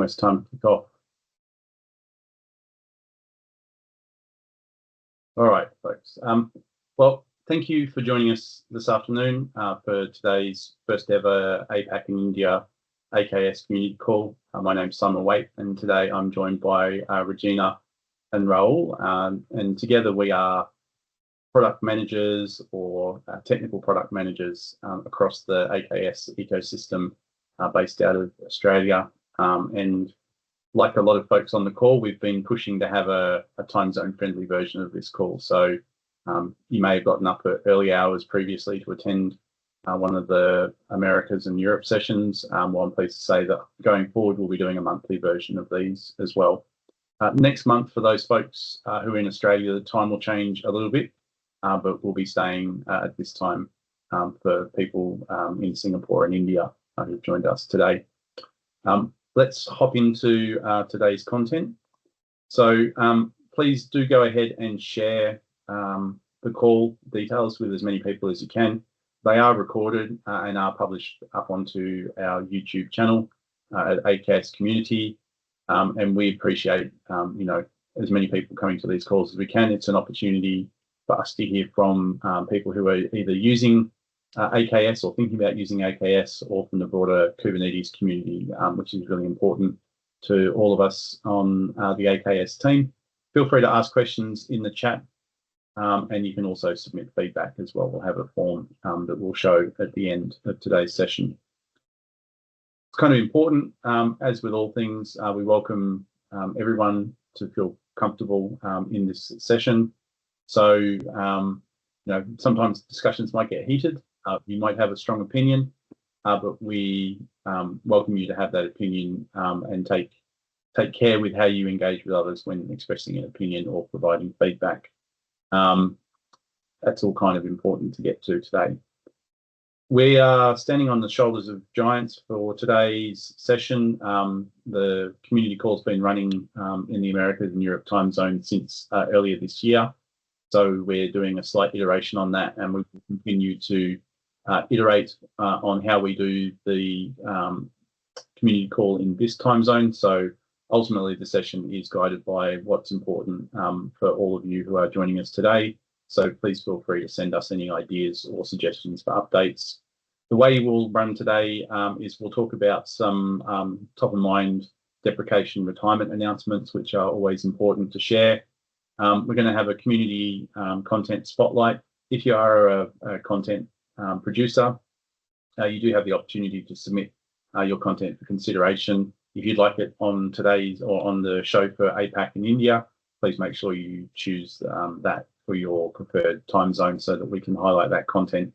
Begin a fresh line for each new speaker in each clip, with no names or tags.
almost time to kick off. All right, folks. Well, thank you for joining us this afternoon for today's first ever APAC in India AKS Community Call. My name's Simon Waite, and today I'm joined by Regina and Raul, and together we are product managers or technical product managers across the AKS ecosystem based out of Australia. And like a lot of folks on the call, we've been pushing to have a time zone friendly version of this call. So you may have gotten up at early hours previously to attend one of the Americas and Europe sessions. Well, I'm pleased to say that going forward, we'll be doing a monthly version of these as well. Next month, for those folks who are in Australia, the time will change a little bit, but we'll be staying at this time for people in Singapore and India who've joined us today. Let's hop into today's content. So please do go ahead and share the call details with as many people as you can. They are recorded and are published up onto our YouTube channel at AKS Community. And we appreciate, as many people coming to these calls as we can. It's an opportunity for us to hear from people who are either using AKS or thinking about using AKS, or from the broader Kubernetes community, which is really important to all of us on the AKS team. Feel free to ask questions in the chat, and you can also submit feedback as well. We'll have a form that we'll show at the end of today's session. It's kind of important, as with all things, we welcome everyone to feel comfortable in this session. So, sometimes discussions might get heated. You might have a strong opinion, but we welcome you to have that opinion and take care with how you engage with others when expressing an opinion or providing feedback. That's all kind of important to get to today. We are standing on the shoulders of giants for today's session. The community call's been running in the Americas and Europe time zone since earlier this year. So we're doing a slight iteration on that, and we will continue to iterate on how we do the community call in this time zone. So ultimately, the session is guided by what's important for all of you who are joining us today. So please feel free to send us any ideas or suggestions for updates. The way we'll run today is we'll talk about some top of mind deprecation retirement announcements, which are always important to share. We're going to have a community content spotlight. If you are a content producer, you do have the opportunity to submit your content for consideration. If you'd like it on today's or on the show for APAC in India, please make sure you choose that for your preferred time zone so that we can highlight that content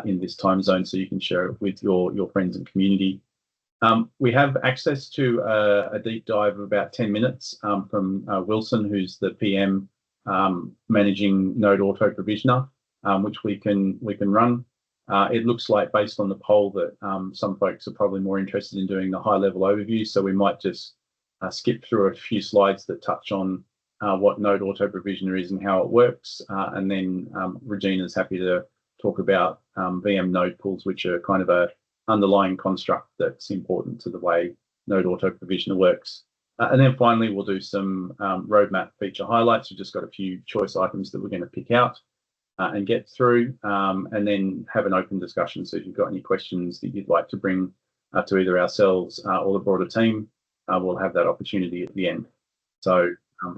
in this time zone so you can share it with your friends and community. We have access to a deep dive of about 10 minutes from Wilson, who's the PM managing Node Auto Provisioner, which we can run. It looks like, based on the poll, that some folks are probably more interested in doing the high-level overview, so we might just skip through a few slides that touch on what Node Auto Provisioner is and how it works, and then Regina's happy to talk about VM node pools, which are kind of a underlying construct that's important to the way Node Auto Provisioner works. And then finally, we'll do some roadmap feature highlights. We've just got a few choice items that we're going to pick out and get through, and then have an open discussion. So if you've got any questions that you'd like to bring to either ourselves or the broader team, we'll have that opportunity at the end. So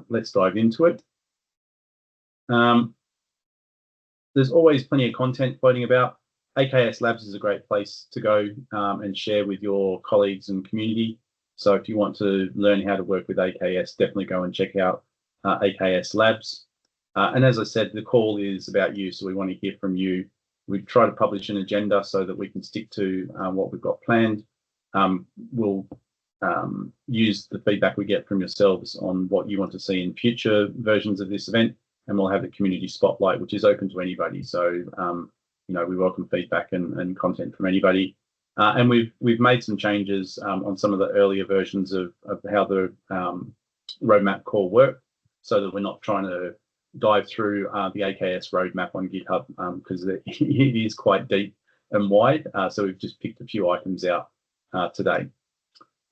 let's dive into it. There's always plenty of content floating about. AKS Labs is a great place to go and share with your colleagues and community. So if you want to learn how to work with AKS, definitely go and check out AKS Labs. And as I said, the call is about you, so we want to hear from you. We try to publish an agenda so that we can stick to what we've got planned. We'll use the feedback we get from yourselves on what you want to see in future versions of this event, and we'll have a community spotlight, which is open to anybody. So we welcome feedback and content from anybody. And we've made some changes on some of the earlier versions of how the roadmap call worked, so that we're not trying to dive through the AKS roadmap on GitHub, because it is quite deep and wide. So we've just picked a few items out today.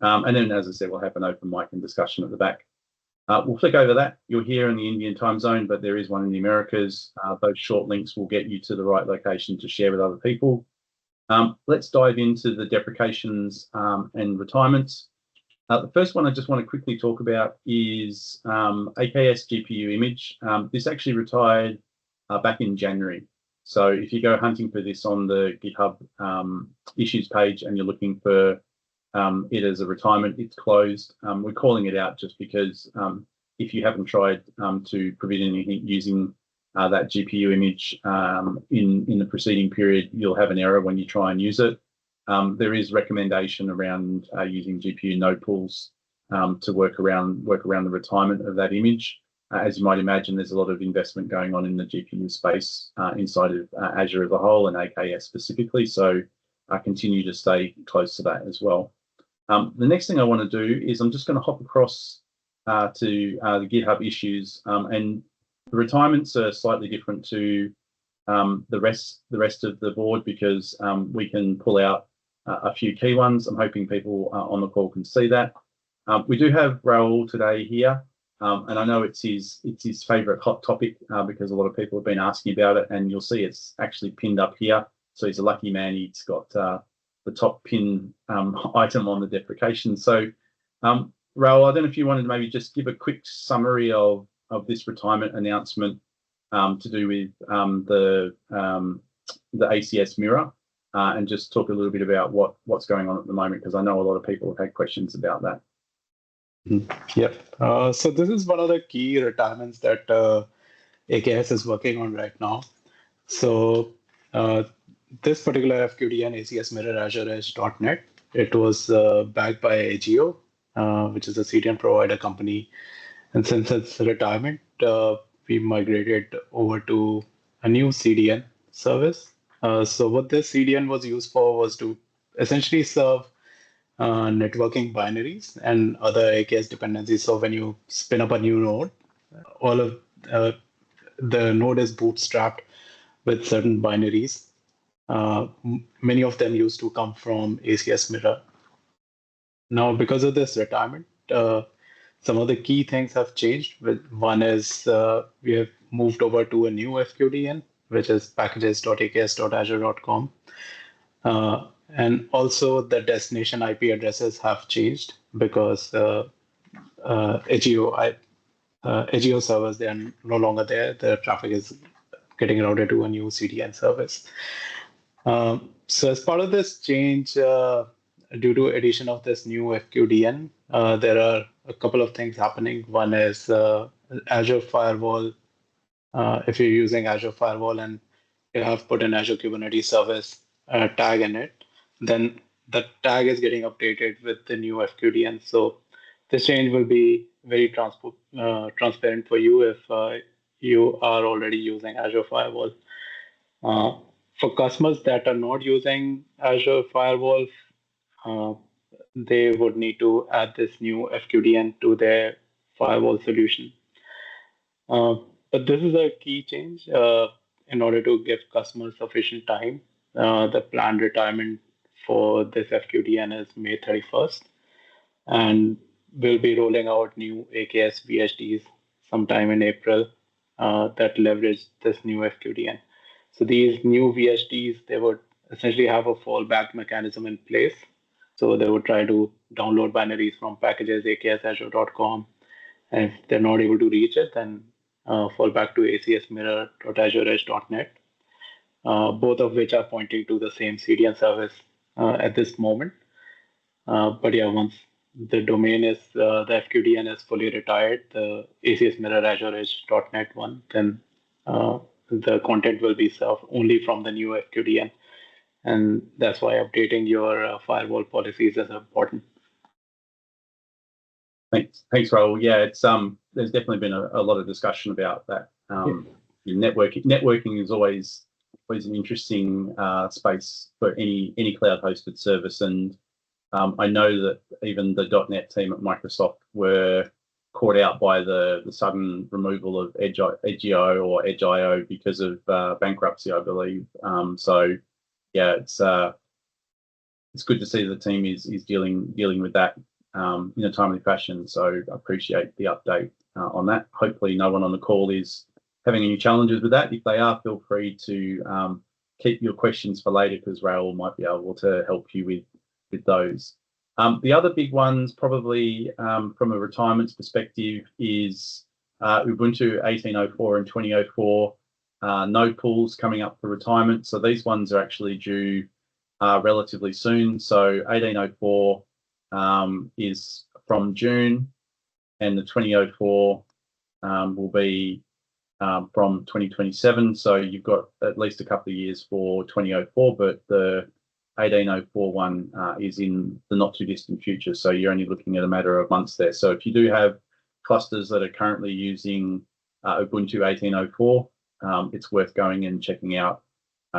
And then, as I said, we'll have an open mic and discussion at the back. We'll flick over that. You're here in the Indian time zone, but there is one in the Americas. Those short links will get you to the right location to share with other people. Let's dive into the deprecations and retirements. The first one I just want to quickly talk about is AKS GPU image. This actually retired back in January. So if you go hunting for this on the GitHub issues page and you're looking for it as a retirement, it's closed. We're calling it out just because if you haven't tried to provision anything using that GPU image in the preceding period, you'll have an error when you try and use it. There is recommendation around using GPU node pools to work around the retirement of that image. As you might imagine, there's a lot of investment going on in the GPU space inside of Azure as a whole and AKS specifically. So I continue to stay close to that as well. The next thing I want to do is I'm just going to hop across to the GitHub issues, and the retirements are slightly different to the rest of the board because we can pull out a few key ones. I'm hoping people on the call can see that. We do have Raul today here, and I know it's his favourite hot topic because a lot of people have been asking about it, and you'll see it's actually pinned up here. So he's a lucky man. He's got the top pin item on the deprecation. So Raul, I don't know if you wanted to maybe just give a quick summary of this retirement announcement to do with the ACS mirror. And just talk a little bit about what's going on at the moment, because I know a lot of people have had questions about that.
Yep. So this is one of the key retirements that AKS is working on right now. So this particular FQDN ACS mirror Azure Edge.net, it was backed by Ageo, which is a CDN provider company. And since its retirement, we migrated over to a new CDN service. So what this CDN was used for was to essentially serve networking binaries and other AKS dependencies. So when you spin up a new node, all of the node is bootstrapped with certain binaries. Many of them used to come from ACS Mirror. Now, because of this retirement, some of the key things have changed. One is we have moved over to a new FQDN, which is packages.aks.azure.com. And also the destination IP addresses have changed because Ageo servers, they are no longer there. The traffic is getting routed to a new CDN service. So as part of this change, due to addition of this new FQDN, there are a couple of things happening. One is Azure Firewall. If you're using Azure Firewall and you have put an Azure Kubernetes Service tag in it, then the tag is getting updated with the new FQDN. So this change will be very transparent for you if you are already using Azure Firewall. For customers that are not using Azure Firewall, they would need to add this new FQDN to their firewall solution. But this is a key change in order to give customers sufficient time. The planned retirement for this FQDN is May 31st, and we'll be rolling out new AKS VHDs sometime in April that leverage this new FQDN. So these new VHDs, they would essentially have a fallback mechanism in place. So they would try to download binaries from packages, aksazure.com. And if they're not able to reach it, then fall back to acsmirror.azureedge.net, both of which are pointing to the same CDN service at this moment. But yeah, once the domain is, the FQDN is fully retired, the acsmirror.azureedge.net one, then the content will be served only from the new FQDN. And that's why updating your firewall policies is important.
Thanks, Raul. Yeah, it's there's definitely been a lot of discussion about that. Networking is always an interesting space for any cloud-hosted service, and I know that even the .NET team at Microsoft were caught out by the sudden removal of Edge.io or Edge.io because of bankruptcy, I believe. So yeah, it's good to see the team is dealing with that. in a timely fashion. So I appreciate the update on that. Hopefully no one on the call is having any challenges with that. If they are, feel free to keep your questions for later, because Raoul might be able to help you with those. The other big ones, probably from a retirements perspective, is Ubuntu 18.04 and 20.04 node pools coming up for retirement. So these ones are actually due relatively soon. So 18.04 is from June, and the 20.04 will be from 2027. So you've got at least a couple of years for 20.04, but the 18.04 one is in the not too distant future. So you're only looking at a matter of months there. So if you do have clusters that are currently using Ubuntu 18.04, it's worth going and checking out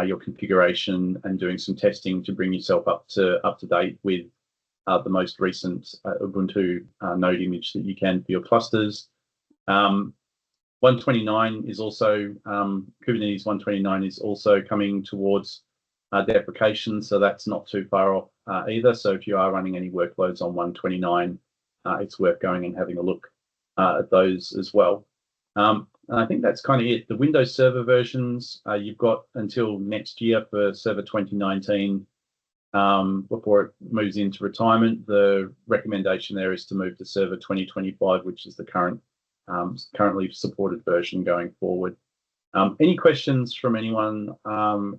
your configuration and doing some testing to bring yourself up to date with the most recent Ubuntu node image that you can for your clusters. 129 is also Kubernetes 129 is also coming towards deprecation, so that's not too far off either. So if you are running any workloads on 129, it's worth going and having a look at those as well. And I think that's kind of it. The Windows Server versions, you've got until next year for Server 2019 before it moves into retirement. The recommendation there is to move to Server 2025, which is the currently supported version going forward. Any questions from anyone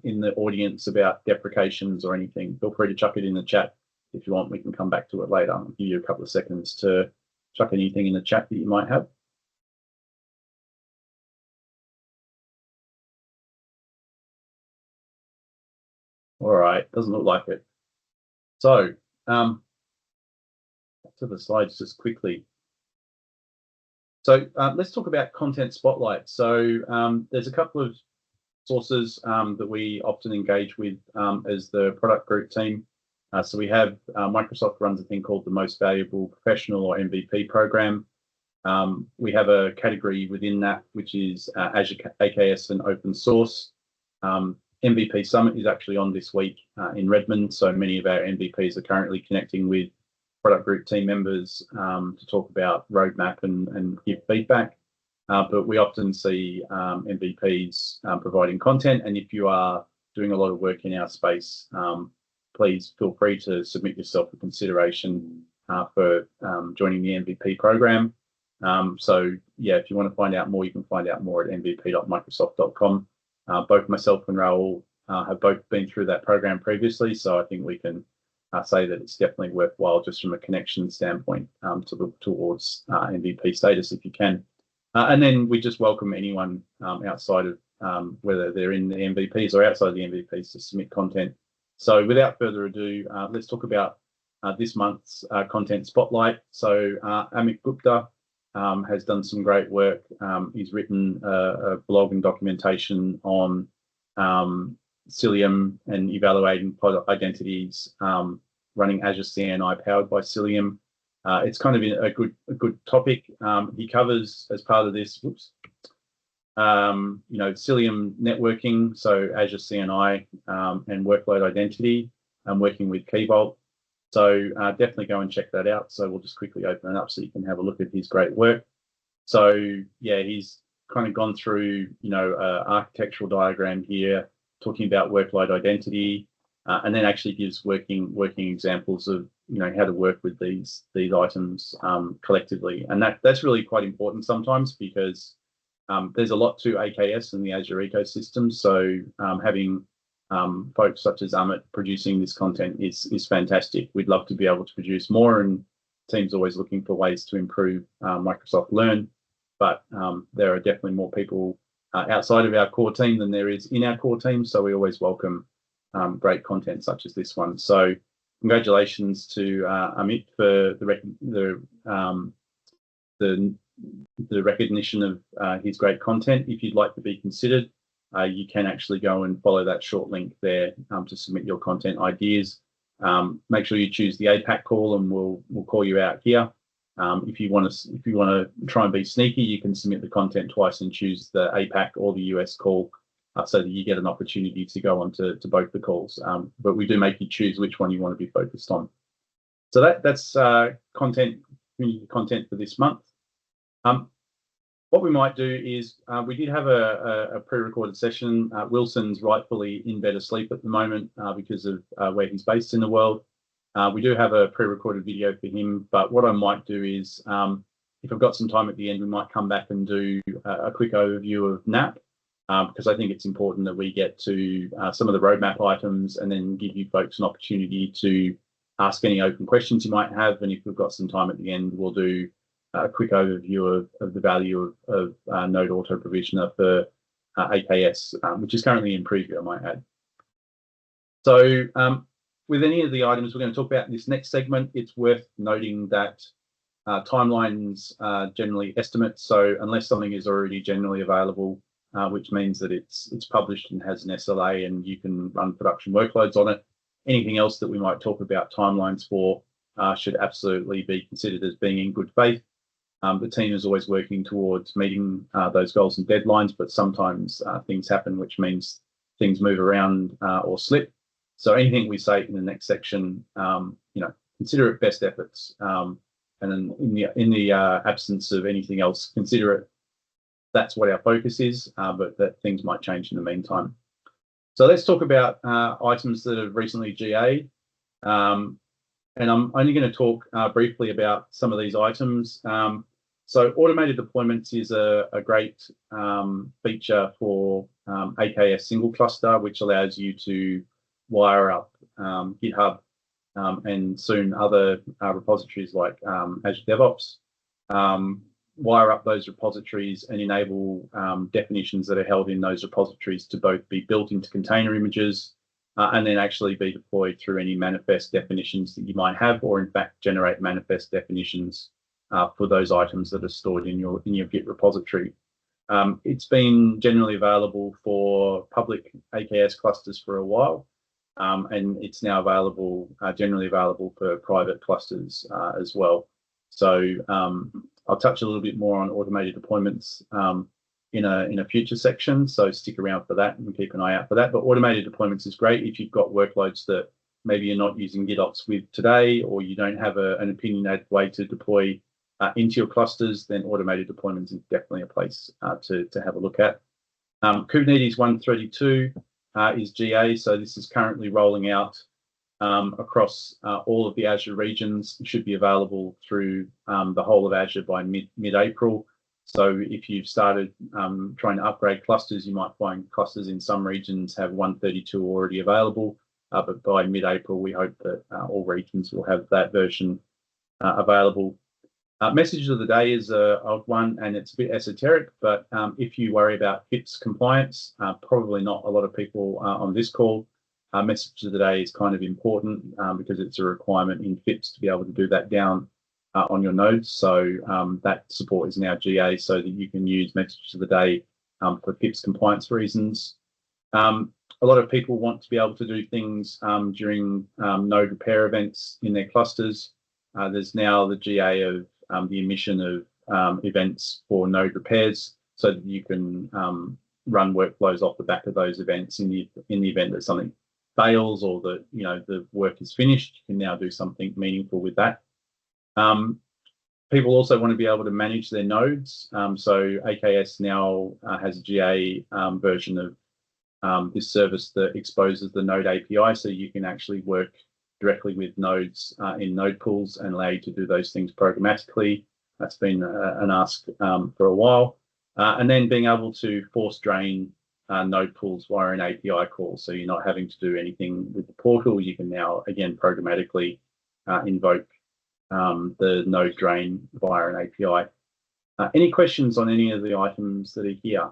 in the audience about deprecations or anything? Feel free to chuck it in the chat if you want. We can come back to it later. I'll give you a couple of seconds to chuck anything in the chat that you might have. All right, doesn't look like it. So back to the slides just quickly. So let's talk about Content Spotlight. So there's a couple of sources that we often engage with as the product group team. So we have Microsoft runs a thing called the Most Valuable Professional, or MVP program. We have a category within that, which is Azure AKS and open source. MVP Summit is actually on this week in Redmond. So many of our MVPs are currently connecting with product group team members to talk about roadmap and give feedback. But we often see MVPs providing content. And if you are doing a lot of work in our space, please feel free to submit yourself for consideration for joining the MVP program. So yeah, if you want to find out more, you can find out more at mvp.microsoft.com. Both myself and Raoul have both been through that program previously, so I think we can say that it's definitely worthwhile just from a connection standpoint to look towards MVP status if you can. And then we just welcome anyone outside of whether they're in the MVPs or outside the MVPs to submit content. So without further ado, let's talk about this month's Content Spotlight. So Amit Gupta has done some great work. He's written a blog and documentation on Cilium and evaluating product identities running Azure CNI powered by Cilium. It's kind of a good topic. He covers as part of this, Cilium networking, so Azure CNI and workload identity, and working with Key Vault. So definitely go and check that out. So we'll just quickly open it up so you can have a look at his great work. So yeah, he's kind of gone through, architectural diagram here, talking about workload identity, and then actually gives working examples of, how to work with these items collectively. And that's really quite important sometimes, because there's a lot to AKS and the Azure ecosystem. So having folks such as Amit producing this content is fantastic. We'd love to be able to produce more, and teams always looking for ways to improve Microsoft Learn. But there are definitely more people outside of our core team than there is in our core team. So we always welcome great content such as this one. So congratulations to Amit for the recognition of his great content. If you'd like to be considered, you can actually go and follow that short link there to submit your content ideas. Make sure you choose the APAC call, and we'll call you out here. If you want to try and be sneaky, you can submit the content twice and choose the APAC or the US call, so that you get an opportunity to go on to both the calls. But we do make you choose which one you want to be focused on. So that's community content for this month. What we might do is we did have a pre-recorded session. Wilson's rightfully in bed asleep at the moment because of where he's based in the world. We do have a pre-recorded video for him, but what I might do is, if I've got some time at the end, we might come back and do a quick overview of NAP, because I think it's important that we get to some of the roadmap items and then give you folks an opportunity to ask any open questions you might have. And if we've got some time at the end, we'll do a quick overview of the value of Node Auto Provisioner for AKS, which is currently in preview, I might add. So with any of the items we're going to talk about in this next segment, it's worth noting that timelines are generally estimates. So unless something is already generally available, which means that it's published and has an SLA and you can run production workloads on it, anything else that we might talk about timelines for should absolutely be considered as being in good faith. The team is always working towards meeting those goals and deadlines, but sometimes things happen, which means things move around or slip. So anything we say in the next section, consider it best efforts. And then in the absence of anything else, consider it. That's what our focus is, but that things might change in the meantime. So let's talk about items that have recently GA'd. And I'm only going to talk briefly about some of these items. So automated deployments is a great feature for AKS single cluster, which allows you to wire up GitHub and soon other repositories like Azure DevOps, wire up those repositories and enable definitions that are held in those repositories to both be built into container images and then actually be deployed through any manifest definitions that you might have, or in fact generate manifest definitions for those items that are stored in your Git repository. It's been generally available for public AKS clusters for a while, and it's now available, generally available for private clusters as well. So I'll touch a little bit more on automated deployments in a future section, so stick around for that and keep an eye out for that. But automated deployments is great if you've got workloads that maybe you're not using GitOps with today, or you don't have an opinionated way to deploy into your clusters. Then automated deployments is definitely a place to have a look at. Kubernetes 132 is GA, so this is currently rolling out across all of the Azure regions. It should be available through the whole of Azure by mid-April. So if you've started trying to upgrade clusters, you might find clusters in some regions have 132 already available, but by mid-April, we hope that all regions will have that version available. Message of the day is a odd one, and it's a bit esoteric, but if you worry about FIPS compliance, probably not a lot of people on this call. Message of the day is kind of important because it's a requirement in FIPS to be able to do that down on your nodes. So that support is now GA so that you can use message of the day for FIPS compliance reasons. A lot of people want to be able to do things during node repair events in their clusters. There's now the GA of the emission of events for node repairs so that you can run workflows off the back of those events in the event that something fails or that the work is finished. You can now do something meaningful with that. People also want to be able to manage their nodes. So AKS now has a GA version of this service that exposes the node API, so you can actually work directly with nodes in node pools and allow you to do those things programmatically. That's been an ask for a while. And then being able to force drain node pools via an API call. So you're not having to do anything with the portal. You can now, again, programmatically invoke the node drain via an API. Any questions on any of the items that are here?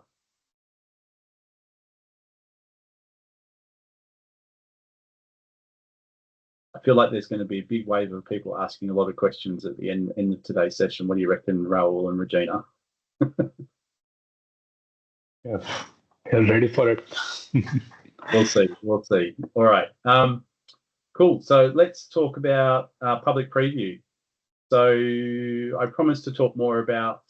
I feel like there's going to be a big wave of people asking a lot of questions at the end of today's session. What do you reckon, Raul and Regina?
Yeah, I'm ready for it.
We'll see. We'll see. All right. Cool. So let's talk about public preview. So I promised to talk more about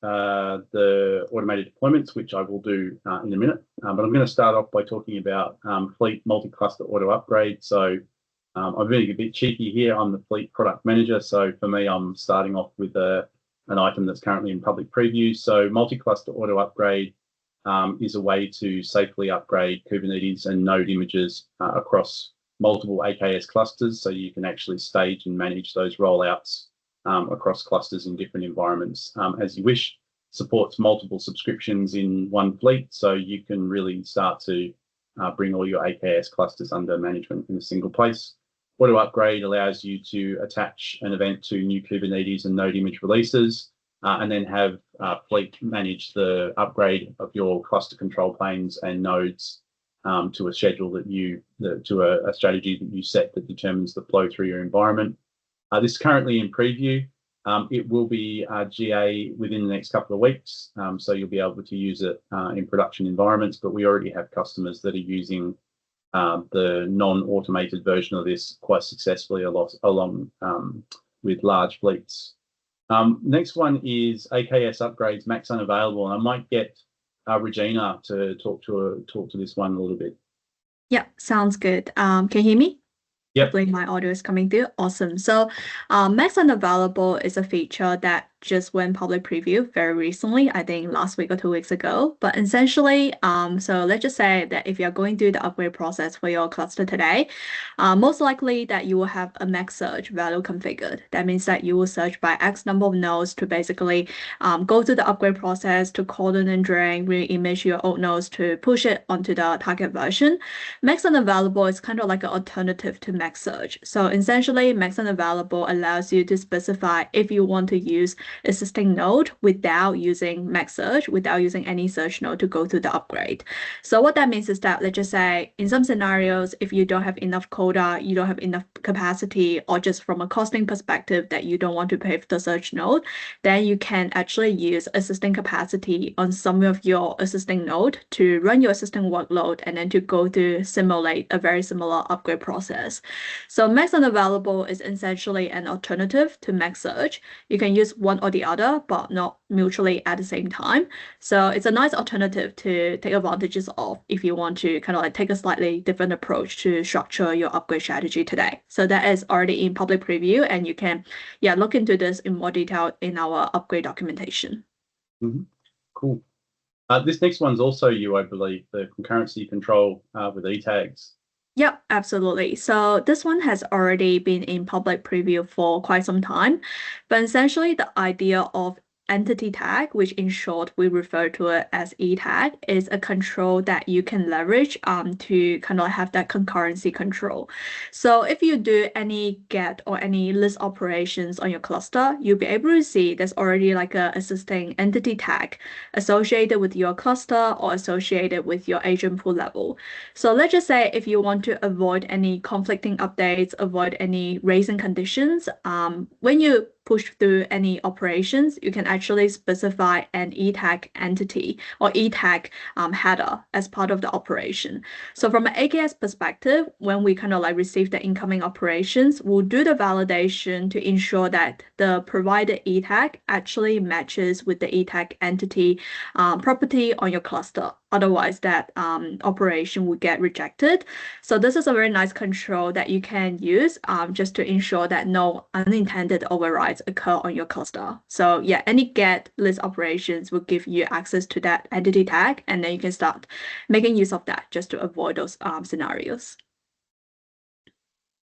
the automated deployments, which I will do in a minute. But I'm going to start off by talking about fleet multi-cluster auto upgrade. So I'm being a bit cheeky here. I'm the fleet product manager. So for me, I'm starting off with an item that's currently in public preview. So multi-cluster auto upgrade is a way to safely upgrade Kubernetes and node images across multiple AKS clusters. So you can actually stage and manage those rollouts across clusters in different environments as you wish. Supports multiple subscriptions in one fleet. So you can really start to bring all your AKS clusters under management in a single place. Auto upgrade allows you to attach an event to new Kubernetes and node image releases, and then have fleet manage the upgrade of your cluster control planes and nodes to a schedule that a strategy that you set that determines the flow through your environment. This is currently in preview. It will be GA within the next couple of weeks, so you'll be able to use it in production environments, but we already have customers that are using the non-automated version of this quite successfully along with large fleets. Next one is AKS upgrades max unavailable, and I might get Regina to talk to this one a little bit.
Yeah, sounds good. Can you hear me?
Yep.
Hopefully my audio is coming through. Awesome. So max unavailable is a feature that just went public preview very recently, I think last week or 2 weeks ago. But essentially, so let's just say that if you're going through the upgrade process for your cluster today, most likely that you will have a max search value configured. That means that you will search by X number of nodes to basically go through the upgrade process to cordon and drain, re-image your old nodes to push it onto the target version. Max unavailable is kind of like an alternative to max search. So essentially, max unavailable allows you to specify if you want to use existing node without using max search, without using any search node to go through the upgrade. So what that means is that, let's just say in some scenarios, if you don't have enough quota, you don't have enough capacity, or just from a costing perspective that you don't want to pay for the search node, then you can actually use existing capacity on some of your existing node to run your existing workload and then to go to simulate a very similar upgrade process. So max unavailable is essentially an alternative to max search. You can use one or the other, but not mutually at the same time. So it's a nice alternative to take advantages of if you want to kind of like take a slightly different approach to structure your upgrade strategy today. So that is already in public preview, and you can look into this in more detail in our upgrade documentation.
Mm-hmm. Cool. This next one's also you, I believe, the concurrency control with e-tags.
Yep, absolutely. So this one has already been in public preview for quite some time, but essentially the idea of entity tag, which in short we refer to it as e-tag, is a control that you can leverage to kind of have that concurrency control. So if you do any get or any list operations on your cluster, you'll be able to see there's already like a existing entity tag associated with your cluster or associated with your agent pool level. So let's just say if you want to avoid any conflicting updates, avoid any raising conditions, when you push through any operations, you can actually specify an e-tag entity or e-tag header as part of the operation. So from an AKS perspective, when we kind of like receive the incoming operations, we'll do the validation to ensure that the provided e-tag actually matches with the e-tag entity property on your cluster. Otherwise, that operation would get rejected. So this is a very nice control that you can use just to ensure that no unintended overrides occur on your cluster. So yeah, any get list operations will give you access to that entity tag, and then you can start making use of that just to avoid those scenarios.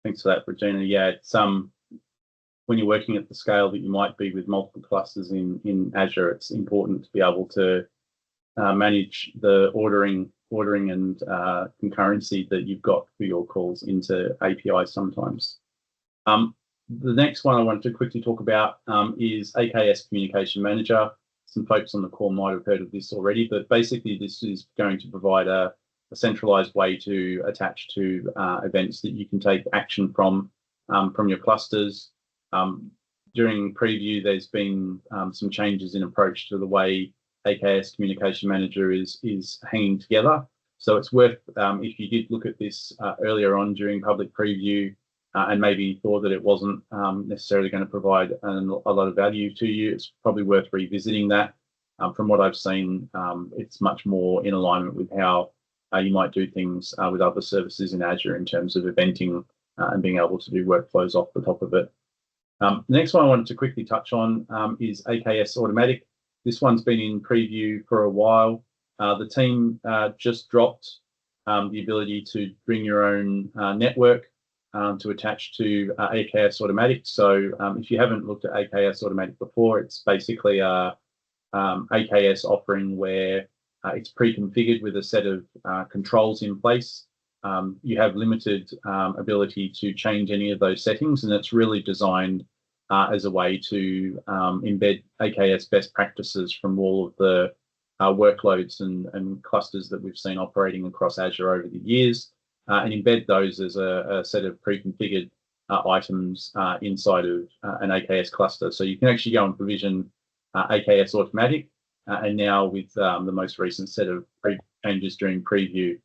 Thanks for that, Regina. Yeah, it's when you're working at the scale that you might be with multiple clusters in Azure, it's important to be able to manage the ordering and concurrency that you've got for your calls into APIs sometimes. The next one I wanted to quickly talk about is AKS Communication Manager. Some folks on the call might have heard of this already, but basically this is going to provide a centralized way to attach to events that you can take action from your clusters. During preview, there's been some changes in approach to the way AKS Communication Manager is hanging together. So it's worth, if you did look at this earlier on during public preview and maybe thought that it wasn't necessarily going to provide a lot of value to you, it's probably worth revisiting that. From what I've seen, it's much more in alignment with how you might do things with other services in Azure in terms of eventing and being able to do workflows off the top of it. The next one I wanted to quickly touch on is AKS Automatic. This one's been in preview for a while. The team just dropped the ability to bring your own network to attach to AKS Automatic. So if you haven't looked at AKS Automatic before, it's basically a AKS offering where it's pre-configured with a set of controls in place. You have limited ability to change any of those settings, and it's really designed as a way to embed AKS best practices from all of the workloads and clusters that we've seen operating across Azure over the years, and embed those as a set of pre-configured items inside of an AKS cluster. So you can actually go and provision AKS Automatic, and now with the most recent set of changes during preview,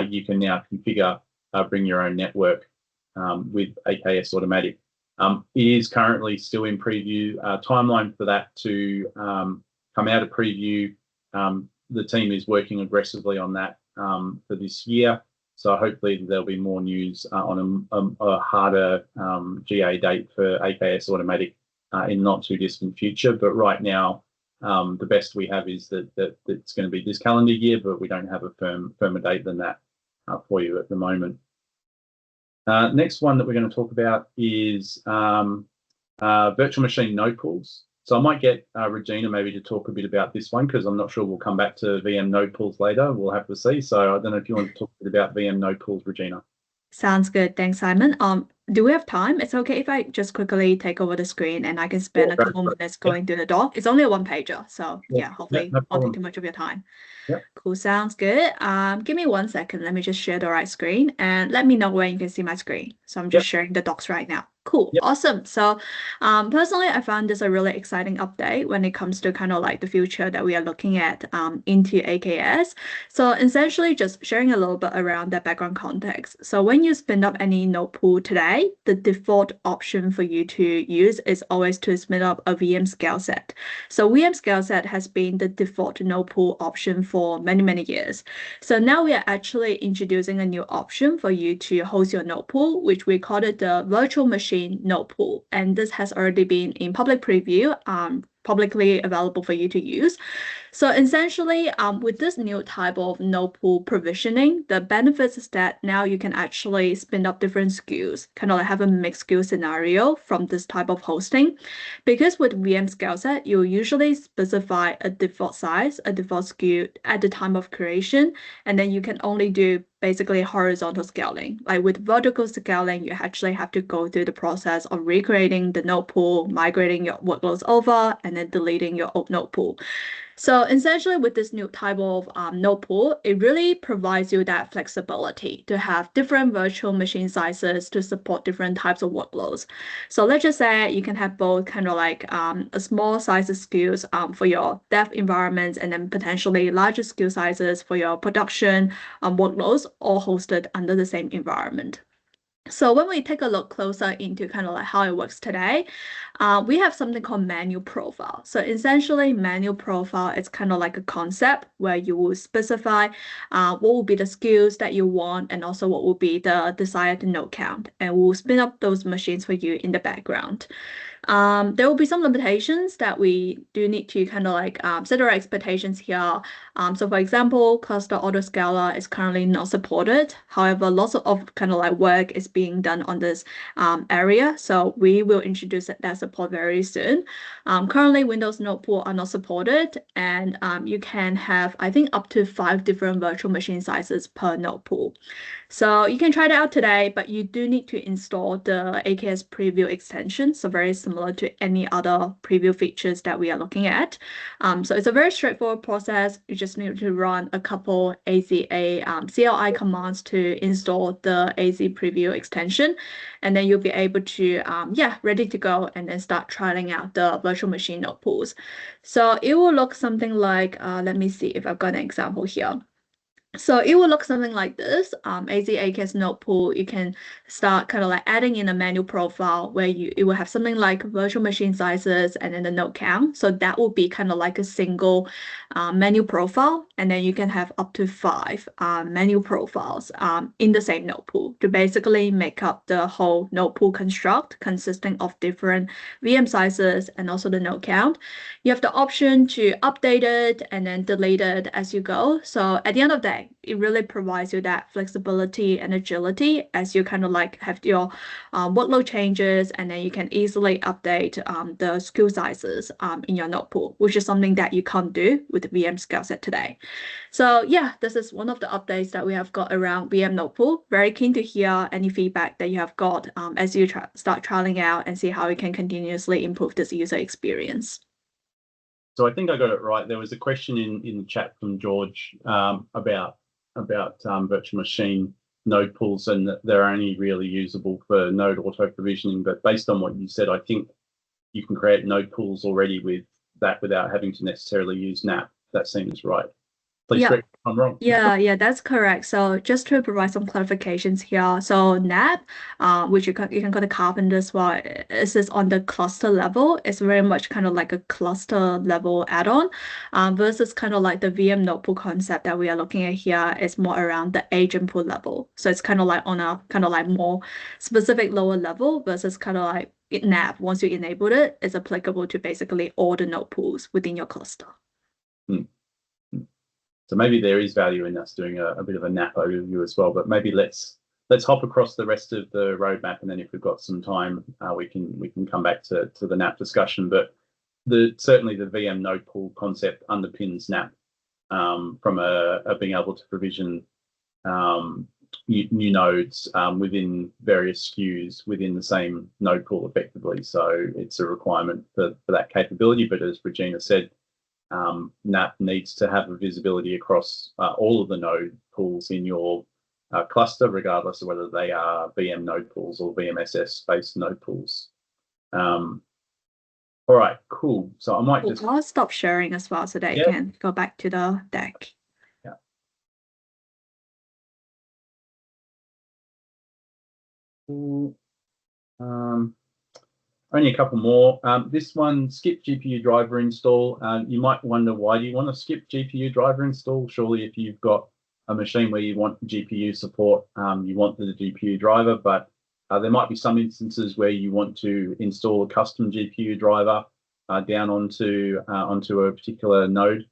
you can now configure, bring your own network with AKS Automatic. It is currently still in preview. Timeline for that to come out of preview, the team is working aggressively on that for this year. So hopefully there'll be more news on a harder GA date for AKS Automatic in not too distant future. But right now, the best we have is that it's going to be this calendar year, but we don't have a firmer date than that for you at the moment. Next one that we're going to talk about is virtual machine node pools. So I might get Regina maybe to talk a bit about this one, because I'm not sure we'll come back to VM node pools later. We'll have to see. So I don't know if you want to talk a bit about VM node pools, Regina.
Sounds good. Thanks, Simon. Do we have time? It's okay if I just quickly take over the screen and I can spend a couple minutes going through the doc. It's only a one pager, so yeah, hopefully won't take too much of your time. Cool, sounds good. Give me 1 second. Let me just share the right screen and let me know when you can see my screen. So I'm just sharing the docs right now. Cool, awesome. So personally, I found this a really exciting update when it comes to kind of like the future that we are looking at into AKS. So essentially just sharing a little bit around that background context. So when you spin up any node pool today, the default option for you to use is always to spin up a VM scale set. So VM scale set has been the default node pool option for many, many years. So now we are actually introducing a new option for you to host your node pool, which we call it the virtual machine node pool. And this has already been in public preview, publicly available for you to use. So essentially, with this new type of node pool provisioning, the benefits is that now you can actually spin up different SKUs, kind of like have a mixed SKU scenario from this type of hosting. Because with VM scale set, you usually specify a default size, a default SKU at the time of creation, and then you can only do basically horizontal scaling. Like with vertical scaling, you actually have to go through the process of recreating the node pool, migrating your workloads over, and then deleting your old node pool. So essentially with this new type of node pool, it really provides you that flexibility to have different virtual machine sizes to support different types of workloads. So let's just say you can have both kind of like a small size of SKUs for your dev environments, and then potentially larger SKU sizes for your production workloads, all hosted under the same environment. So when we take a look closer into kind of like how it works today, we have something called menu profile. So essentially menu profile is kind of like a concept where you will specify what will be the SKUs that you want, and also what will be the desired node count, and we'll spin up those machines for you in the background. There will be some limitations that we do need to kind of like set our expectations here. So for example, cluster autoscaler is currently not supported. However, lots of kind of like work is being done on this area. So we will introduce that support very soon. Currently, Windows node pool are not supported, and you can have, I think, up to 5 different virtual machine sizes per node pool. So you can try it out today, but you do need to install the AKS preview extension. So very similar to any other preview features that we are looking at. So it's a very straightforward process. You just need to run a couple AZA CLI commands to install the AZ preview extension. And then you'll be able to, ready to go, and then start trialing out the virtual machine node pools. So it will look something like, let me see if I've got an example here. So it will look something like this. AKS node pool, you can start kind of like adding in a menu profile where it will have something like virtual machine sizes and then the node count. So that will be kind of like a single menu profile. And then you can have up to 5 menu profiles in the same node pool to basically make up the whole node pool construct consisting of different VM sizes and also the node count. You have the option to update it and then delete it as you go. So at the end of the day, it really provides you that flexibility and agility as you kind of like have your workload changes, and then you can easily update the SKU sizes in your node pool, which is something that you can't do with the VM skill set today. So yeah, this is one of the updates that we have got around VM node pool. Very keen to hear any feedback that you have got as you start trialing out and see how you can continuously improve this user experience.
So I think I got it right. There was a question in the chat from George about virtual machine node pools, and that they're only really usable for node auto provisioning. But based on what you said, I think you can create node pools already with that without having to necessarily use NAP. That seems right. Please correct me if I'm wrong.
Yeah, that's correct. So just to provide some clarifications here. So NAP, which you can call the carpenter as well, is on the cluster level. It's very much kind of like a cluster level add-on, versus kind of like the VM node pool concept that we are looking at here is more around the agent pool level. So it's kind of like on a kind of like more specific lower level versus kind of like NAP. Once you enable it, it's applicable to basically all the node pools within your cluster.
So maybe there is value in us doing a bit of a NAP overview as well, but maybe let's hop across the rest of the roadmap, and then if we've got some time, we can come back to the NAP discussion. But certainly the VM node pool concept underpins NAP from a being able to provision new nodes within various SKUs within the same node pool effectively. So it's a requirement for that capability. But as Regina said, NAP needs to have a visibility across all of the node pools in your cluster, regardless of whether they are VM node pools or VMSS-based node pools. All right, cool. So I might just...
I'll stop sharing as well so that you can go back to the deck.
Yeah. Only a couple more. This one, skip GPU driver install. You might wonder, why do you want to skip GPU driver install? Surely if you've got a machine where you want GPU support, you want the GPU driver, but there might be some instances where you want to install a custom GPU driver down onto a particular node.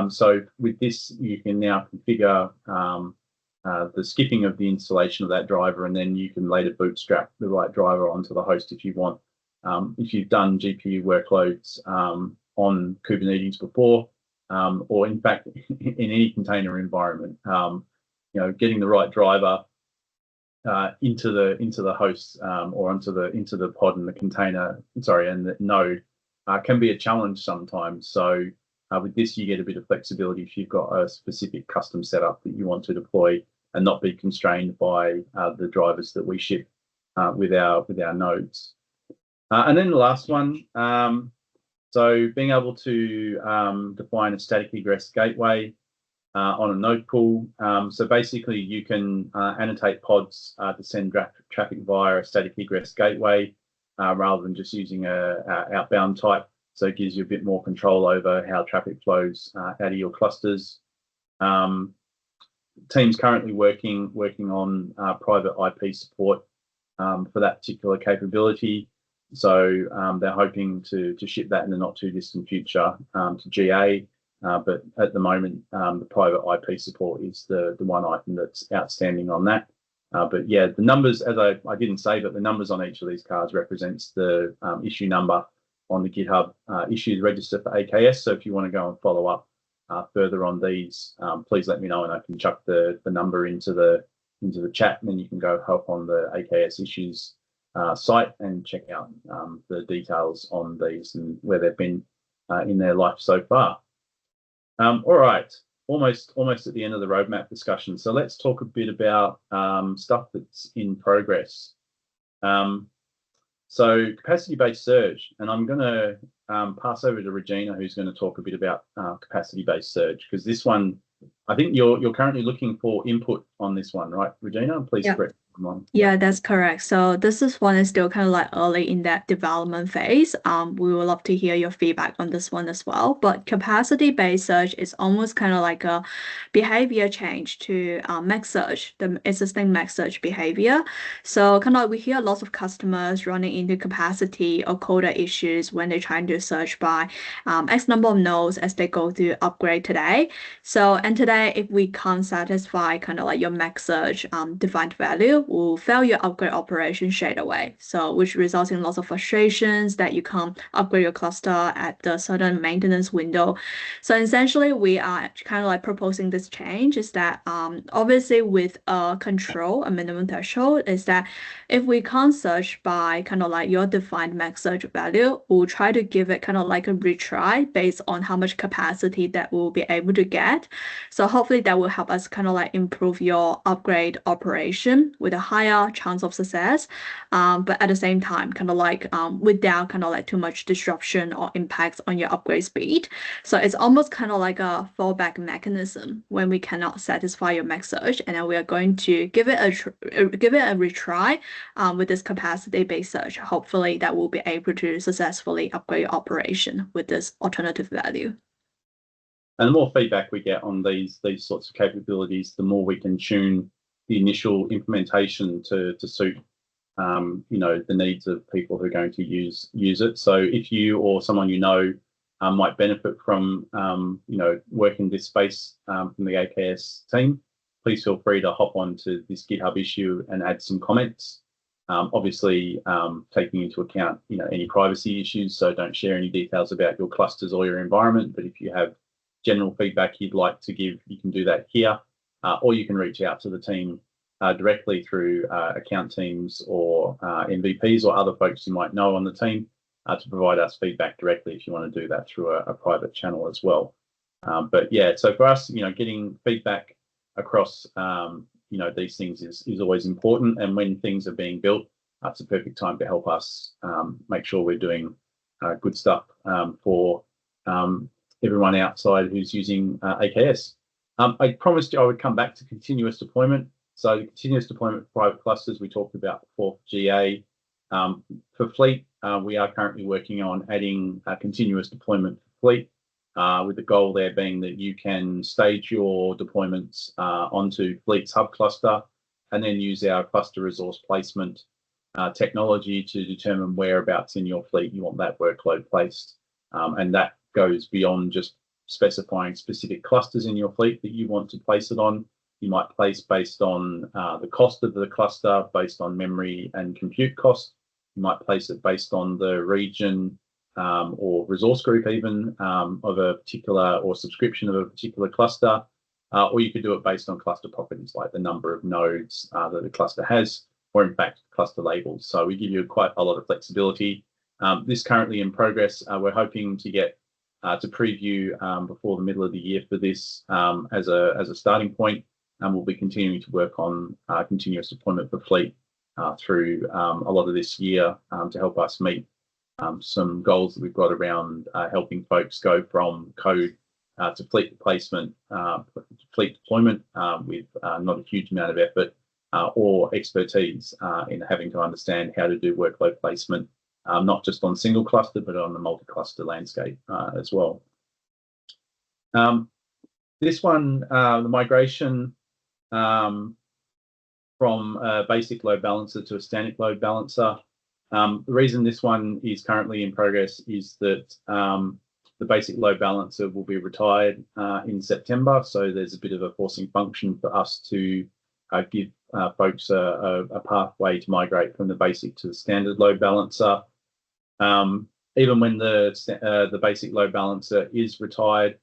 So with this, you can now configure the skipping of the installation of that driver, and then you can later bootstrap the right driver onto the host if you want. If you've done GPU workloads on Kubernetes before, or in fact in any container environment, getting the right driver into the host or into the pod and the container, and the node can be a challenge sometimes. So with this, you get a bit of flexibility if you've got a specific custom setup that you want to deploy and not be constrained by the drivers that we ship with our nodes. And then the last one, so being able to define a static egress gateway on a node pool. So basically you can annotate pods to send traffic via a static egress gateway rather than just using a outbound type. So it gives you a bit more control over how traffic flows out of your clusters. Teams currently working on private IP support for that particular capability. So they're hoping to ship that in the not too distant future to GA. But at the moment, the private IP support is the one item that's outstanding on that. But yeah, the numbers, as I didn't say, but the numbers on each of these cards represents the issue number on the GitHub issues register for AKS. So if you want to go and follow up further on these, please let me know, and I can chuck the number into the chat, and then you can go help on the AKS issues site and check out the details on these and where they've been in their life so far. All right, almost at the end of the roadmap discussion. So let's talk a bit about stuff that's in progress. So capacity-based surge, and I'm going to pass over to Regina, who's going to talk a bit about capacity-based surge, because this one I think you're currently looking for input on this one, right, Regina? Please correct.
Yeah, that's correct. So this one is still kind of like early in that development phase. We would love to hear your feedback on this one as well. But capacity-based search is almost kind of like a behavior change to max search, the existing max search behavior. So kind of like we hear lots of customers running into capacity or quota issues when they're trying to search by X number of nodes as they go through upgrade today. So and today, if we can't satisfy kind of like your max search defined value, will fail your upgrade operation straight away. So which results in lots of frustrations that you can't upgrade your cluster at the certain maintenance window. So essentially, we are kind of like proposing this change is that obviously with a control, a minimum threshold, is that if we can't search by kind of like your defined max search value, we'll try to give it kind of like a retry based on how much capacity that we'll be able to get. So hopefully that will help us kind of like improve your upgrade operation with a higher chance of success, but at the same time kind of like without kind of like too much disruption or impacts on your upgrade speed. So it's almost kind of like a fallback mechanism when we cannot satisfy your max search, and then we are going to give it a retry with this capacity based search. Hopefully that will be able to successfully upgrade your operation with this alternative value.
And the more feedback we get on these sorts of capabilities, the more we can tune the initial implementation to suit the needs of people who are going to use it. So if you or someone might benefit from working this space from the AKS team, please feel free to hop onto this GitHub issue and add some comments. Obviously, taking into account any privacy issues, so don't share any details about your clusters or your environment. But if you have general feedback you'd like to give, you can do that here, or you can reach out to the team directly through account teams or MVPs or other folks you might know on the team to provide us feedback directly if you want to do that through a private channel as well. But yeah, so for us, getting feedback across these things is always important, and when things are being built, it's a perfect time to help us make sure we're doing good stuff for everyone outside who's using AKS. I promised you I would come back to continuous deployment. So the continuous deployment for private clusters we talked about before for GA. For Fleet, we are currently working on adding continuous deployment for Fleet, with the goal there being that you can stage your deployments onto Fleet's hub cluster and then use our cluster resource placement technology to determine whereabouts in your fleet you want that workload placed. And that goes beyond just specifying specific clusters in your fleet that you want to place it on. You might place based on the cost of the cluster, based on memory and compute cost. You might place it based on the region or resource group even of a particular, or subscription of a particular cluster. Or you could do it based on cluster properties like the number of nodes that the cluster has, or in fact cluster labels. So we give you quite a lot of flexibility. This is currently in progress. We're hoping to get to preview before the middle of the year for this as a starting point, and we'll be continuing to work on continuous deployment for Fleet through a lot of this year to help us meet some goals that we've got around helping folks go from code to fleet replacement, fleet deployment with not a huge amount of effort or expertise in having to understand how to do workload placement, not just on single cluster, but on the multi-cluster landscape as well. This one, the migration from a basic load balancer to a standard load balancer. The reason this one is currently in progress is that the basic load balancer will be retired in September. So there's a bit of a forcing function for us to give folks a pathway to migrate from the basic to the standard load balancer. Even when the basic load balancer is retired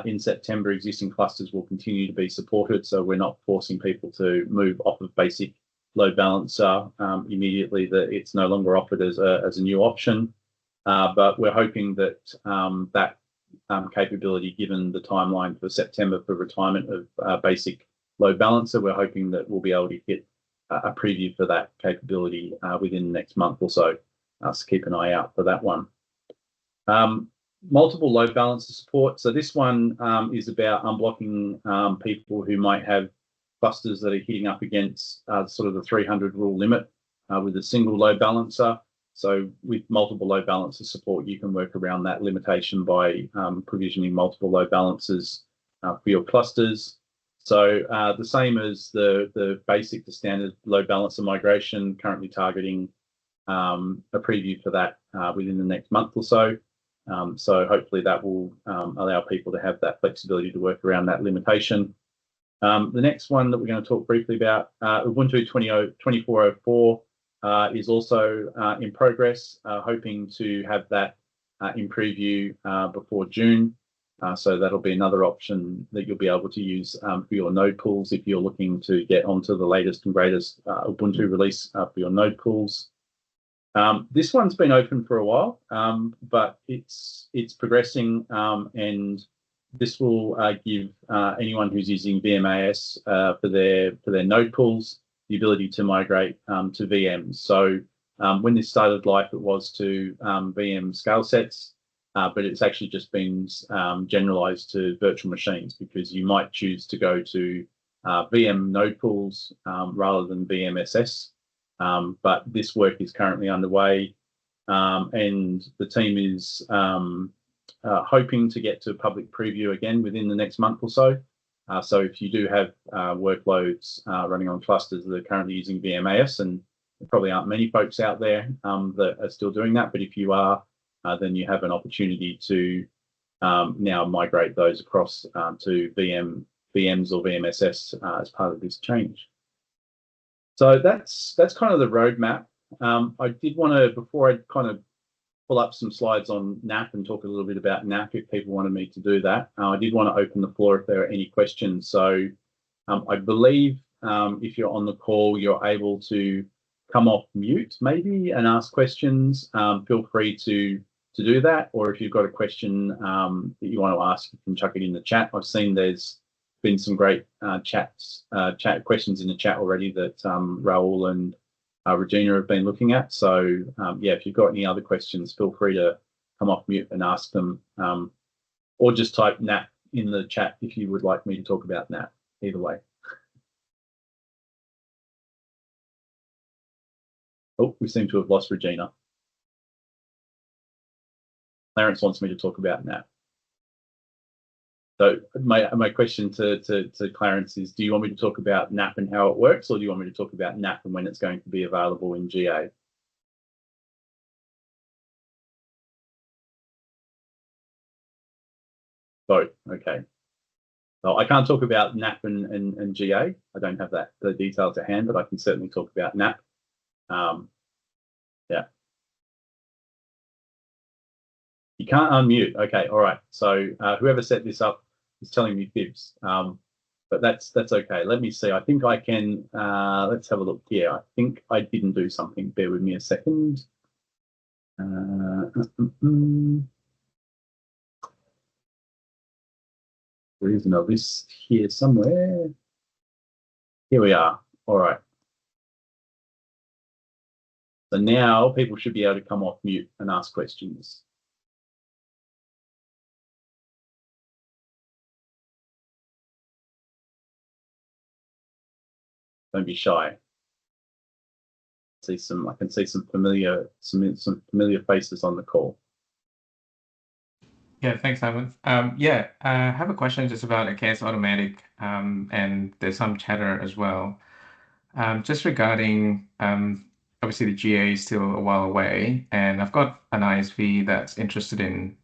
in September, existing clusters will continue to be supported. So we're not forcing people to move off of basic load balancer immediately, that it's no longer offered as a new option. But we're hoping that that capability, given the timeline for September for retirement of basic load balancer, we're hoping that we'll be able to get a preview for that capability within the next month or so. So keep an eye out for that one. multiple load balancer support. So this one is about unblocking people who might have clusters that are hitting up against sort of the 300 rule limit with a single load balancer. So with multiple load balancer support, you can work around that limitation by provisioning multiple load balancers for your clusters. So the same as the basic to standard load balancer migration, currently targeting a preview for that within the next month or so. So hopefully that will allow people to have that flexibility to work around that limitation. The next one that we're going to talk briefly about, Ubuntu 24.04 is also in progress, hoping to have that in preview before June. So that'll be another option that you'll be able to use for your node pools if you're looking to get onto the latest and greatest Ubuntu release for your node pools. This one's been open for a while, but it's progressing, and this will give anyone who's using VMAS for their node pools the ability to migrate to VMs. So when this started life, it was to VM scale sets, but it's actually just been generalized to virtual machines, because you might choose to go to VM node pools rather than VMSS. But this work is currently underway, and the team is hoping to get to public preview again within the next month or so. So if you do have workloads running on clusters that are currently using VMAS, and there probably aren't many folks out there that are still doing that, but if you are, then you have an opportunity to now migrate those across to VMs or VMSS as part of this change. So that's kind of the roadmap. I did want to, before I kind of pull up some slides on NAP and talk a little bit about NAP, if people wanted me to do that, I did want to open the floor if there are any questions. So I believe if you're on the call, you're able to come off mute maybe and ask questions. Feel free to do that, or if you've got a question that you want to ask, you can chuck it in the chat. I've seen there's been some great chat questions in the chat already that Raul and Regina have been looking at. So yeah, if you've got any other questions, feel free to come off mute and ask them, or just type NAP in the chat if you would like me to talk about NAP. Either way. Oh, we seem to have lost Regina. Clarence wants me to talk about NAP. So my question to Clarence is, do you want me to talk about NAP and how it works, or do you want me to talk about NAP and when it's going to be available in GA? Both, okay. So I can't talk about NAP and GA. I don't have the details at hand, but I can certainly talk about NAP. Yeah. You can't unmute. Okay, all right. So whoever set this up is telling me fibs, but that's okay. Let me see. I think I can. Let's have a look here. I think I didn't do something. Bear with me a second. There isn't a list here somewhere. Here we are. All right. So now people should be able to come off mute and ask questions. Don't be shy. I can see some familiar faces on the call.
Yeah, thanks, Simon. Yeah, I have a question just about AKS Automatic, and there's some chatter as well. Just regarding, obviously the GA is still a while away, and I've got an ISV that's interested in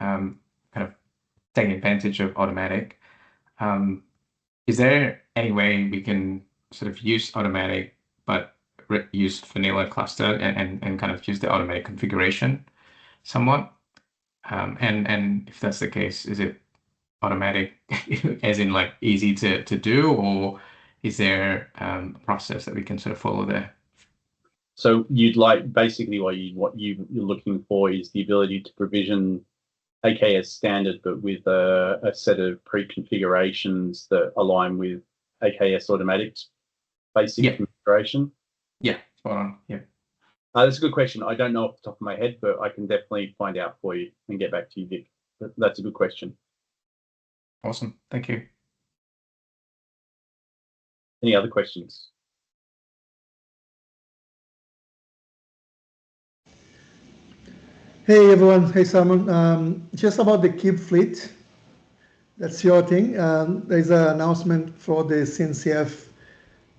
kind of taking advantage of Automatic. Is there any way we can sort of use Automatic, but use vanilla cluster and kind of use the Automatic configuration somewhat? And if that's the case, is it Automatic as in like easy to do, or is there a process that we can sort of follow there?
So you'd like, basically what you're looking for is the ability to provision AKS standard, but with a set of pre-configurations that align with AKS Automatic's basic configuration.
Yeah, spot on. Yeah.
That's a good question. I don't know off the top of my head, but I can definitely find out for you and get back to you, Vic. That's a good question.
Awesome. Thank you.
Any other questions?
Hey everyone, hey Simon. Just about the Kube fleet, that's your thing. There's an announcement for the CNCF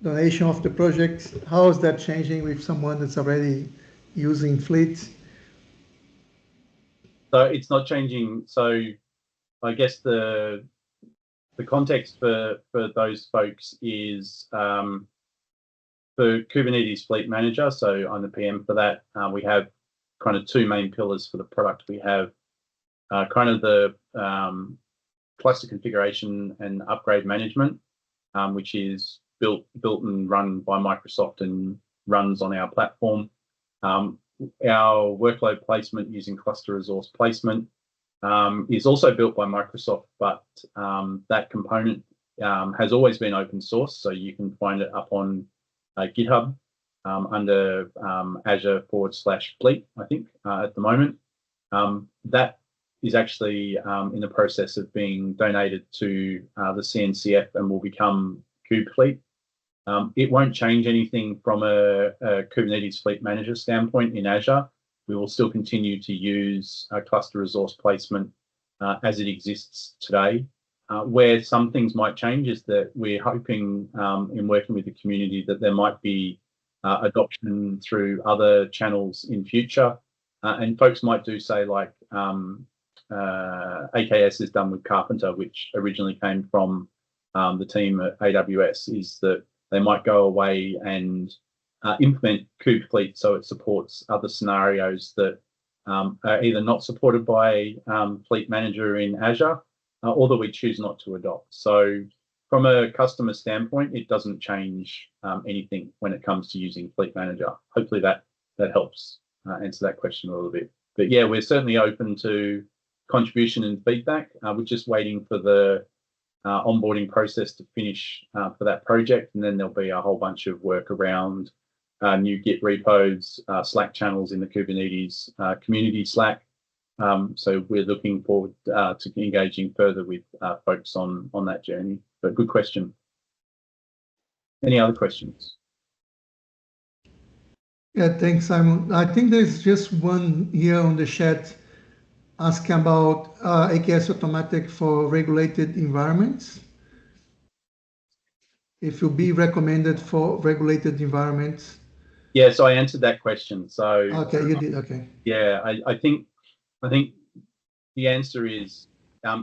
donation of the project. How is that changing with someone that's already using fleet?
So it's not changing. So I guess the context for those folks is for Kubernetes Fleet Manager. So I'm the PM for that. We have kind of two main pillars for the product. We have kind of the cluster configuration and upgrade management, which is built and run by Microsoft and runs on our platform. Our workload placement using cluster resource placement is also built by Microsoft, but that component has always been open source, so you can find it up on GitHub under Azure/Fleet, I think, at the moment. That is actually in the process of being donated to the CNCF and will become Kube Fleet. It won't change anything from a Kubernetes Fleet Manager standpoint in Azure. We will still continue to use cluster resource placement as it exists today. Where some things might change is that we're hoping in working with the community that there might be adoption through other channels in future. And folks might do say like AKS is done with Carpenter, which originally came from the team at AWS, is that they might go away and implement Kube Fleet so it supports other scenarios that are either not supported by Fleet Manager in Azure or that we choose not to adopt. So from a customer standpoint, it doesn't change anything when it comes to using Fleet Manager. Hopefully that helps answer that question a little bit. But yeah, we're certainly open to contribution and feedback. We're just waiting for the onboarding process to finish for that project, and then there'll be a whole bunch of work around new Git repos, Slack channels in the Kubernetes community Slack. So we're looking forward to engaging further with folks on that journey. But good question. Any other questions?
Yeah, thanks, Simon. I think there's just one here on the chat asking about AKS Automatic for regulated environments. If you'll be recommended for regulated environments.
Yeah, so I answered that question. So
okay, you did. Okay.
Yeah, I think the answer is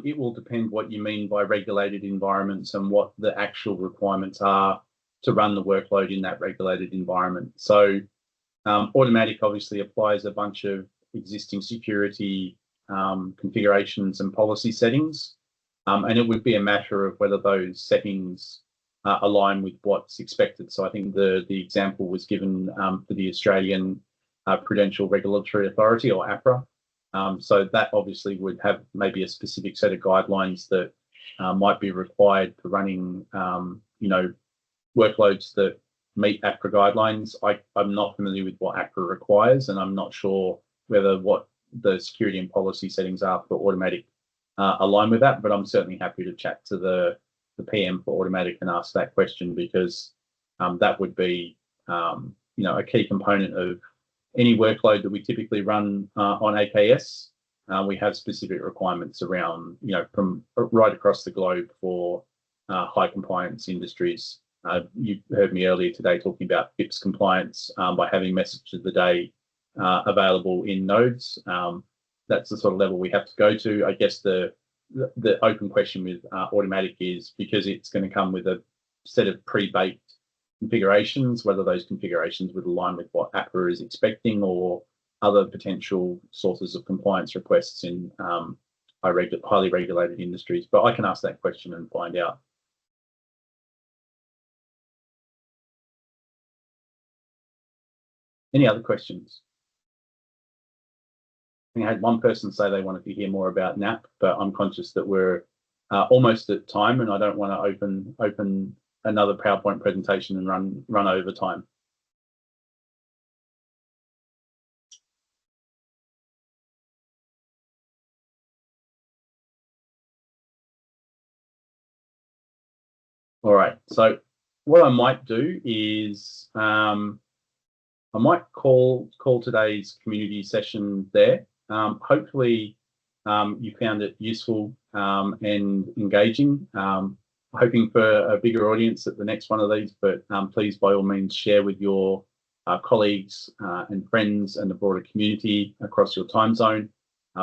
it will depend what you mean by regulated environments and what the actual requirements are to run the workload in that regulated environment. So Automatic obviously applies a bunch of existing security configurations and policy settings, and it would be a matter of whether those settings align with what's expected. So I think the example was given for the Australian Prudential Regulatory Authority, or APRA. So that obviously would have maybe a specific set of guidelines that might be required for running, workloads that meet APRA guidelines. I'm not familiar with what APRA requires, and I'm not sure whether what the security and policy settings are for Automatic align with that, but I'm certainly happy to chat to the PM for Automatic and ask that question, because that would be, a key component of any workload that we typically run on AKS. We have specific requirements around, from right across the globe for high compliance industries. You heard me earlier today talking about FIPS compliance by having message of the day available in nodes. That's the sort of level we have to go to. I guess the open question with Automatic is, because it's going to come with a set of pre-baked configurations, whether those configurations would align with what APRA is expecting or other potential sources of compliance requests in highly regulated industries. But I can ask that question and find out. Any other questions? I think I had one person say they wanted to hear more about NAP, but I'm conscious that we're almost at time, and I don't want to open another PowerPoint presentation and run over time. All right. So what I might do is I might call today's community session there. Hopefully you found it useful and engaging. Hoping for a bigger audience at the next one of these, but please by all means share with your colleagues and friends and the broader community across your time zone.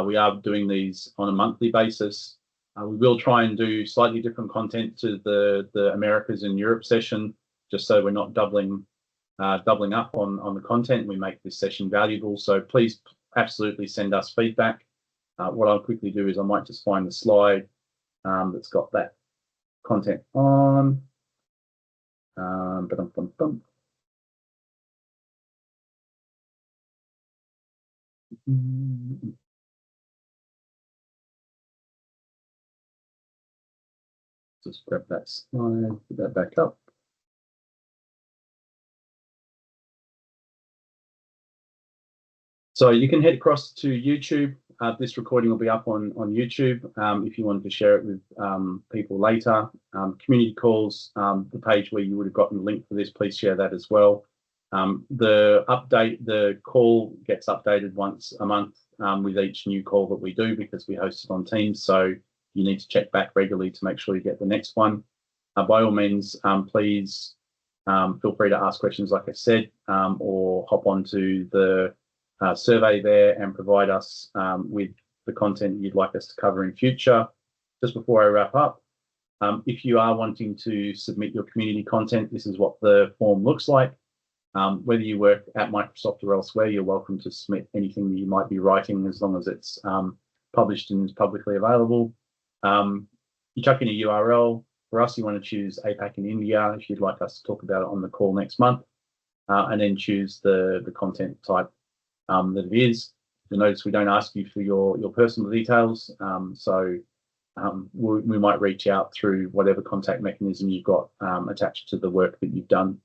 We are doing these on a monthly basis. We will try and do slightly different content to the Americas and Europe session, just so we're not doubling up on the content. We make this session valuable. So please absolutely send us feedback. What I'll quickly do is I might just find the slide that's got that content on. Just grab that slide, put that back up. So you can head across to YouTube. This recording will be up on YouTube if you wanted to share it with people later. Community calls, the page where you would have gotten the link for this, please share that as well. The call gets updated once a month with each new call that we do, because we host it on Teams. So you need to check back regularly to make sure you get the next one. By all means, please feel free to ask questions, like I said, or hop onto the survey there and provide us with the content you'd like us to cover in future. Just before I wrap up, if you are wanting to submit your community content, this is what the form looks like. Whether you work at Microsoft or elsewhere, you're welcome to submit anything that you might be writing, as long as it's published and is publicly available. You chuck in a URL. For us, you want to choose APAC in India if you'd like us to talk about it on the call next month, and then choose the content type that it is. You'll notice we don't ask you for your personal details, so we might reach out through whatever contact mechanism you've got attached to the work that you've done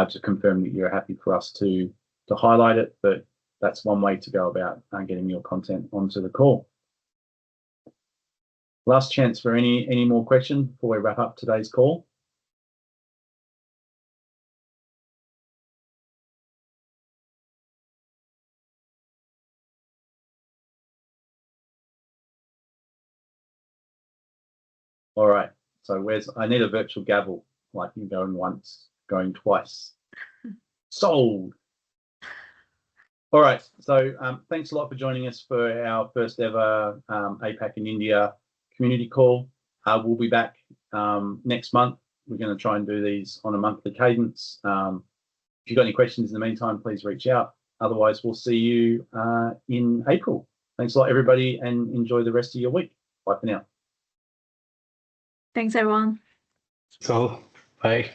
to confirm that you're happy for us to highlight it. But that's one way to go about getting your content onto the call. Last chance for any more questions before we wrap up today's call. All right, so I need a virtual gavel, like you going once, going twice. Sold. All right, so thanks a lot for joining us for our first ever APAC in India community call. We'll be back next month. We're going to try and do these on a monthly cadence. If you've got any questions in the meantime, please reach out. Otherwise, we'll see you in April. Thanks a lot, everybody, and enjoy the rest of your week. Bye for now.
Thanks, everyone.
So, bye.